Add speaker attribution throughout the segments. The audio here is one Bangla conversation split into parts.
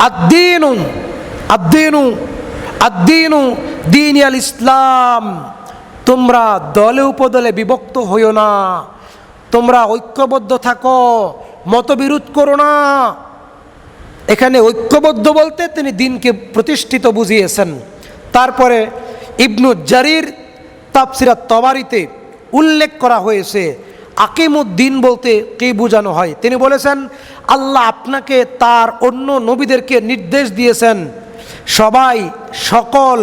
Speaker 1: আদ্দিনু আদ্দিনু আদ্দিনু দীন আল ইসলাম। তোমরা দলে উপদলে বিভক্ত হইও না, তোমরা ঐক্যবদ্ধ থাকো, মতবিরোধ করো না। এখানে ঐক্যবদ্ধ বলতে তিনি দিনকে প্রতিষ্ঠিত বুঝিয়েছেন। তারপরে ইবনু জারির তাফসিরাত তবারিতে উল্লেখ করা হয়েছে আকিমুদ্দিন বলতে কি বোঝানো হয়। তিনি বলেছেন, আল্লাহ আপনাকে তার অন্য নবীদেরকে নির্দেশ দিয়েছেন সবাই সকল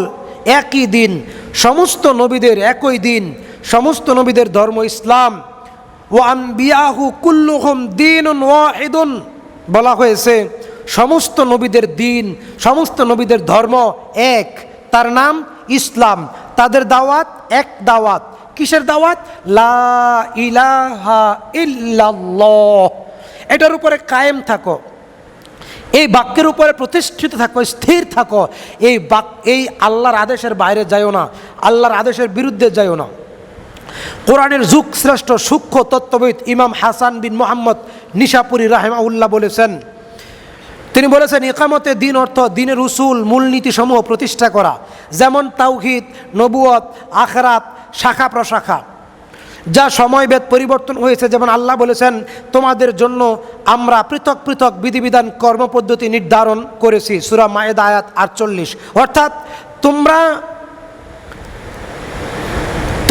Speaker 1: একই দিন, সমস্ত নবীদের একই দিন, সমস্ত নবীদের ধর্ম ইসলাম। ওয়া আনবিয়াহু কুল্লুহুম দীনুন ওয়াহিদুন বলা হয়েছে সমস্ত নবীদের দিন, সমস্ত নবীদের ধর্ম এক, তার নাম ইসলাম। তাদের দাওয়াত এক দাওয়াত। কিসের দাওয়াত? লা ইলাহা ইল্লাল্লাহ। এটার উপরে কায়েম থাকো, এই বাক্যের উপরে প্রতিষ্ঠিত থাকো, স্থির থাকো। এই আল্লাহর আদেশের বাইরে যাইও না, আল্লাহর আদেশের বিরুদ্ধে যাইও না। কোরআনের যুগ শ্রেষ্ঠ সূক্ষ্ম তত্ত্ববিদ ইমাম হাসান বিন মোহাম্মদ নিশাপুরি রাহিমাহুল্লাহ বলেছেন, তিনি বলেছেন, ইকামতে দিন অর্থ দিনের উসুল মূলনীতি সমূহ প্রতিষ্ঠা করা, যেমন তাওহীদ, নবুয়ত, আখিরাত, শাখা প্রশাখা, যা সময়ভেদ পরিবর্তন হয়েছে। যেমন আল্লাহ বলেছেন, তোমাদের জন্য আমরা পৃথক পৃথক বিধিবিধান কর্মপদ্ধতি নির্ধারণ করেছি, সূরা মায়েদা আয়াত 48। অর্থাৎ তোমরা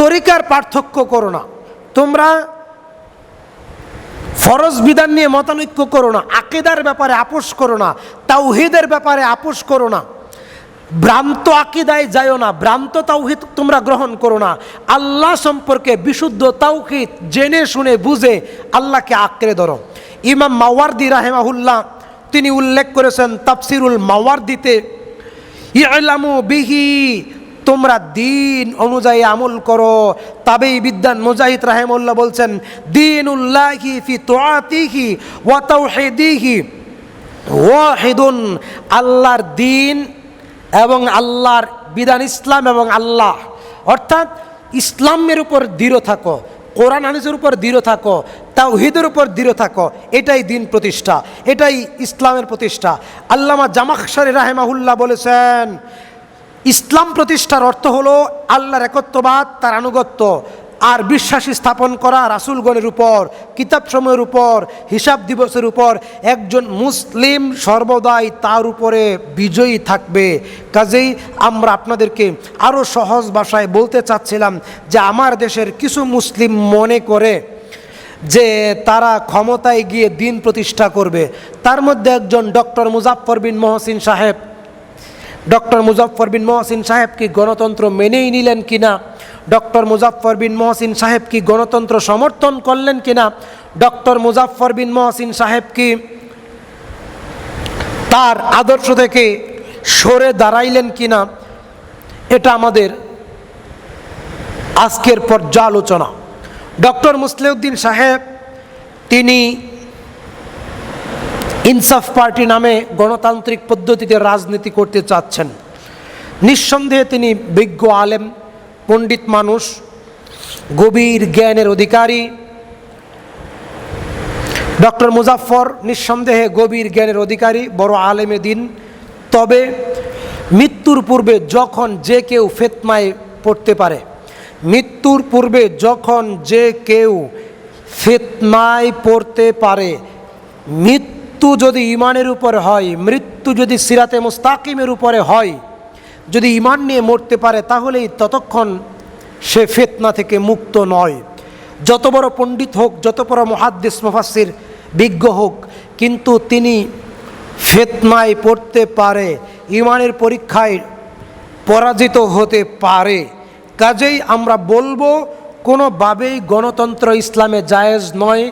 Speaker 1: তরিকার পার্থক্য করো না, তোমরা ফরজ বিধান নিয়ে মতানৈক্য করো না, আকীদার ব্যাপারে আপোষ করো না, তাওহীদের ব্যাপারে আপোষ করো না, ভ্রান্ত আকীদায় যাইও না, ভ্রান্ত তাওহীদ তোমরা গ্রহণ করো না। আল্লাহ সম্পর্কে বিশুদ্ধ তাওহীদ জেনে শুনে বুঝে আল্লাহকে আঁকড়ে ধরো। ইমাম মাওয়ারদি রাহিমাহুল্লাহ তিনি উল্লেখ করেছেন তাফসিরুল মাওয়ারদিতে, ইলামু বিহি, তোমরা দিন অনুযায়ী আমল করো। তাবেই বিদ্যান মুজাহিদ রাহিমাহুল্লাহ বলছেন, দীনুল্লাহি ফি তুআতিহি ওয়া তাওহীদিহি ওয়াহিদুন। আল্লাহর দিন এবং আল্লাহর বিধান, ইসলাম এবং আল্লাহ, অর্থাৎ ইসলামের উপর দৃঢ় থাকো, কোরআন হাদিসের উপর দৃঢ় থাকো, তাওহীদের উপর দৃঢ় থাকো। এটাই দিন প্রতিষ্ঠা, এটাই ইসলামের প্রতিষ্ঠা। আল্লামা জামাখশারী রাহিমাহুল্লাহ বলেছেন, ইসলাম প্রতিষ্ঠার অর্থ হলো আল্লাহর একত্ববাদ, তার আনুগত্য আর বিশ্বাসী স্থাপন করা রাসূলগণের উপর, কিতাবসমূহের উপর, হিসাব দিবসের উপর। একজন মুসলিম সর্বদাই তার উপরে বিজয়ী থাকবে। কাজেই আমরা আপনাদেরকে আরও সহজ ভাষায় বলতে চাচ্ছিলাম যে আমার দেশের কিছু মুসলিম মনে করে যে তারা ক্ষমতায় গিয়ে দিন প্রতিষ্ঠা করবে। তার মধ্যে একজন ডক্টর মুজাফফর বিন মহসিন সাহেব, ডক্টর মুজাফফর বিন মহসিন সাহেব কি গণতন্ত্র মেনেই নিলেন কিনা, ডক্টর মুজাফফর বিন মহসিন সাহেব কি গণতন্ত্র সমর্থন করলেন কিনা, ডক্টর মুজাফফর বিন মহসিন সাহেব কি তার আদর্শ থেকে সরে দাঁড়াইলেন কিনা, এটা আমাদের আজকের পর্যালোচনা। ডক্টর মুসলিউদ্দিন সাহেব তিনি ইনসাফ পার্টি নামে গণতান্ত্রিক পদ্ধতিতে রাজনীতি করতে চাচ্ছেন। নিঃসন্দেহে তিনি বিজ্ঞ আলেম, পণ্ডিত মানুষ, গভীর জ্ঞানের অধিকারী। ডক্টর মুজাফফর নিঃসন্দেহে গভীর জ্ঞানের অধিকারী, বড় আলেমে দিন। তবে মৃত্যুর পূর্বে যখন যে কেউ ফিতনায় পড়তে পারে, মৃত্যুর পূর্বে যখন যে কেউ ফিতনায় পড়তে পারে, মৃত্যু যদি ইমানের উপর হয়, মৃত্যু যদি সিরাতে মুস্তাকিমের উপরে হয়, যদি ইমান নিয়ে মরতে পারে, তাহলেই ততক্ষণ সে ফিতনা থেকে মুক্ত নয়। যত বড় পণ্ডিত হোক, যত বড় মুহাদ্দিস মুফাসসির বিজ্ঞ হোক, কিন্তু তিনি ফিতনায় পড়তে পারে, ইমানের পরীক্ষায় পরাজিত হতে পারে। কাজেই আমরা বলবো কোনোভাবেই গণতন্ত্র ইসলামে জায়েজ নয়,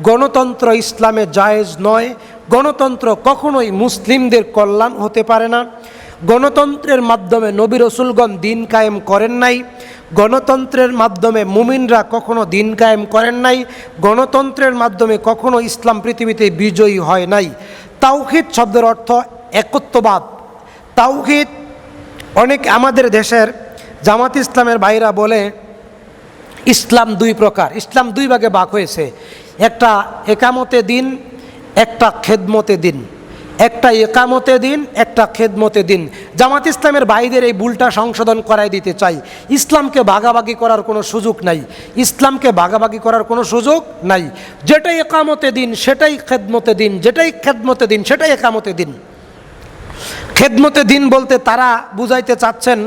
Speaker 1: গণতন্ত্র ইসলামে জায়েজ নয়। গণতন্ত্র কখনোই মুসলিমদের কল্যাণ হতে পারে না। গণতন্ত্রের মাধ্যমে নবী রসুলগণ দিন কায়েম করেন নাই, গণতন্ত্রের মাধ্যমে মুমিনরা কখনো দিন কায়েম করেন নাই, গণতন্ত্রের মাধ্যমে কখনো ইসলাম পৃথিবীতে বিজয়ী হয় নাই। তাওহীদ শব্দের অর্থ একত্ববাদ। তাওহীদ অনেক আমাদের দেশের জামাত ইসলামের ভাইরা বলে ইসলাম দুই প্রকার, ইসলাম দুই ভাগে ভাগ হয়েছে, একটা একামতে দিন, একটা খেদমতে দিন। একটা একামতে দিন, একটা খেদমতে দিন। জামাত ইসলামের ভাইদের এই ভুলটা সংশোধন করাই দিতে চাই। ইসলামকে ভাগাভাগি করার কোনো সুযোগ নাই, ইসলামকে ভাগাভাগি করার কোনো সুযোগ নাই। যেটাই একামতে দিন সেটাই খেদমতে দিন, যেটাই খেদমতে দিন সেটাই একামতে দিন। খেদমতে দিন বলতে তারা বুঝাইতে চাচ্ছেন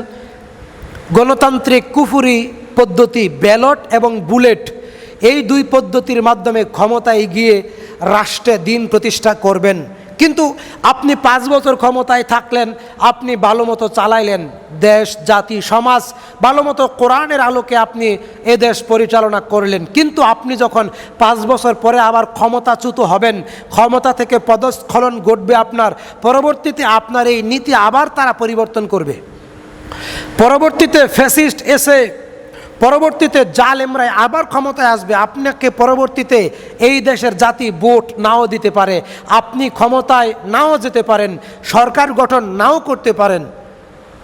Speaker 1: গণতান্ত্রিক কুফুরি পদ্ধতি, ব্যালট এবং বুলেট, এই দুই পদ্ধতির মাধ্যমে ক্ষমতায় গিয়ে রাষ্ট্রে দিন প্রতিষ্ঠা করবেন। কিন্তু আপনি 5 বছর ক্ষমতায় থাকলেন, আপনি ভালো মতো চালাইলেন দেশ, জাতি, সমাজ, ভালো মতো কোরআনের আলোকে আপনি এ দেশ পরিচালনা করলেন। কিন্তু আপনি যখন 5 বছর পরে আবার ক্ষমতাচ্যুত হবেন, ক্ষমতা থেকে পদস্খলন ঘটবে আপনার, পরবর্তীতে আপনার এই নীতি আবার তারা পরিবর্তন করবে। পরবর্তীতে ফ্যাসিস্ট এসে, পরবর্তীতে জালেমরা আবার ক্ষমতায় আসবে। আপনাকে পরবর্তীতে এই দেশের জাতি ভোট নাও দিতে পারে, আপনি ক্ষমতায় নাও যেতে পারেন, সরকার গঠন নাও করতে পারেন।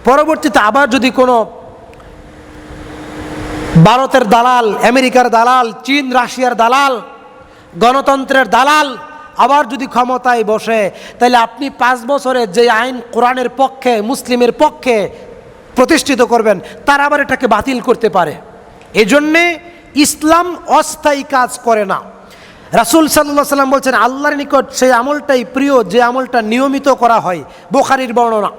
Speaker 1: পরবর্তীতে আবার যদি কোনো ভারতের দালাল, আমেরিকার দালাল, চীন রাশিয়ার দালাল, গণতন্ত্রের দালাল আবার যদি ক্ষমতায় বসে, তাহলে আপনি 5 বছরে যে আইন কোরআনের পক্ষে, মুসলিমের পক্ষে প্রতিষ্ঠিত করবেন, তারা আবার এটাকে বাতিল করতে পারে। এজন্যে ইসলাম অস্থায়ী কাজ করে না। রাসূল সাল্লাল্লাহু আলাইহি সাল্লাম বলছেন, আল্লাহর নিকট সেই আমলটাই প্রিয় যে আমলটা নিয়মিত করা হয়। বুখারীর বর্ণনা,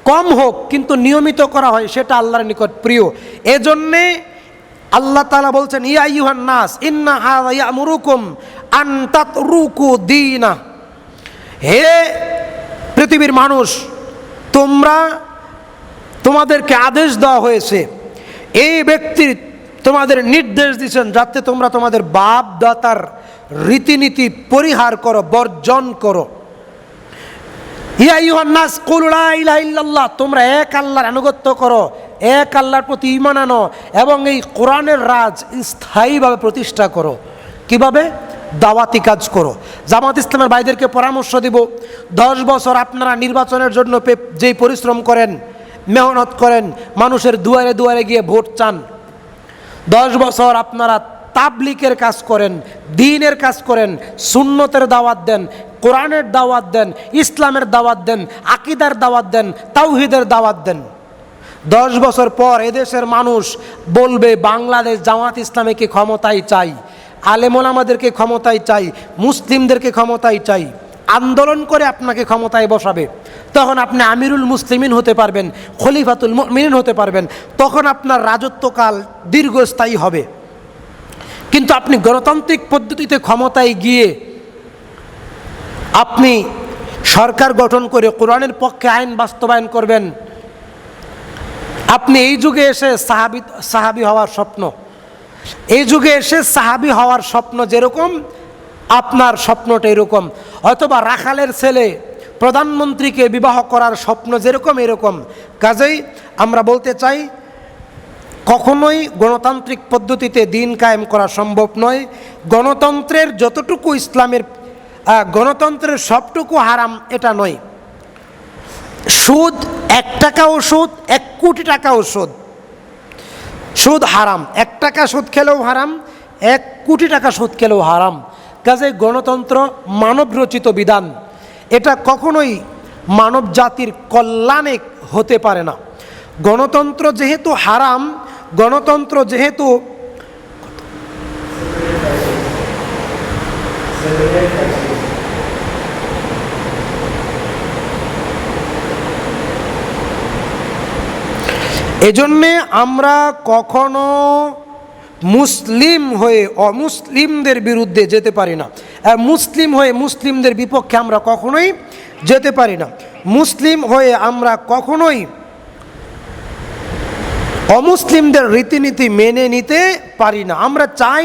Speaker 1: কম হোক কিন্তু নিয়মিত করা হয়, সেটা আল্লাহর নিকট প্রিয়। এজন্যে আল্লাহ তাআলা বলছেন, ইয়া আইয়ুহান নাস ইন্না হাযা ইয়ামুরুকুম আন তাতরুকু দীনা, হে পৃথিবীর মানুষ, তোমাদেরকে আদেশ দেওয়া হয়েছে, এই ব্যক্তির তোমাদের নির্দেশ দিচ্ছেন যাতে তোমরা তোমাদের বাপ দাতার রীতিনীতি পরিহার করো, বর্জন করো। ইয়া আইয়ুহান নাস কুলু লা ইলাহা ইল্লাল্লাহ, তোমরা এক আল্লাহর আনুগত্য করো, এক আল্লাহর প্রতি ঈমান আনো এবং এই কোরআনের রাজ স্থায়ীভাবে প্রতিষ্ঠা করো। কিভাবে? দাওয়াতি কাজ করো। জামাত ইসলামের ভাইদেরকে পরামর্শ দিব, 10 বছর আপনারা নির্বাচনের জন্য যেই পরিশ্রম করেন, মেহনত করেন, মানুষের দুয়ারে দুয়ারে গিয়ে ভোট চান, 10 বছর আপনারা তাবলিগের কাজ করেন, দ্বীনের কাজ করেন, সুন্নতের দাওয়াত দেন, কোরআনের দাওয়াত দেন, ইসলামের দাওয়াত দেন, আকীদার দাওয়াত দেন, তাওহীদের দাওয়াত দেন। 10 বছর পর এদেশের মানুষ বলবে, বাংলাদেশ জামাত ইসলামীকে ক্ষমতায় চাই, আলেম ওলামাদেরকে ক্ষমতায় চাই, মুসলিমদেরকে ক্ষমতায় চাই, আন্দোলন করে আপনাকে ক্ষমতায় বসাবে। তখন আপনি আমিরুল মুসলিমিন হতে পারবেন, খলিফাতুল মুমিনিন হতে পারবেন, তখন আপনার রাজত্বকাল দীর্ঘস্থায়ী হবে। কিন্তু আপনি গণতান্ত্রিক পদ্ধতিতে ক্ষমতায় গিয়ে আপনি সরকার গঠন করে কোরআনের পক্ষে আইন বাস্তবায়ন করবেন, আপনি এই যুগে এসে সাহাবী হওয়ার স্বপ্ন, এই যুগে এসে সাহাবী হওয়ার স্বপ্ন যেরকম, আপনার স্বপ্নটা এরকম। অথবা রাখালের ছেলে প্রধানমন্ত্রীকে বিবাহ করার স্বপ্ন যেরকম, এরকম। কাজেই আমরা বলতে চাই, কখনোই গণতান্ত্রিক পদ্ধতিতে দিন কায়েম করা সম্ভব নয়। গণতন্ত্রের যতটুকু ইসলামের, গণতন্ত্রের সবটুকু হারাম এটা নয়। সুদ 1 টাকাও সুদ, 1 কোটি টাকাও সুদ, সুদ হারাম। 1 টাকা সুদ খেলেও হারাম, 1 কোটি টাকা সুদ খেলেও হারাম। কাজে গণতন্ত্র মানব রচিত বিধান, এটা কখনোই মানব জাতির কল্যাণে হতে পারে না। গণতন্ত্র যেহেতু হারাম, গণতন্ত্র যেহেতু এজন্যে আমরা কখনো মুসলিম হয়ে অমুসলিমদের বিরুদ্ধে যেতে পারি না, মুসলিম হয়ে মুসলিমদের বিপক্ষে আমরা কখনোই যেতে পারি না, মুসলিম হয়ে আমরা কখনোই অমুসলিমদের রীতিনীতি মেনে নিতে পারি না। আমরা চাই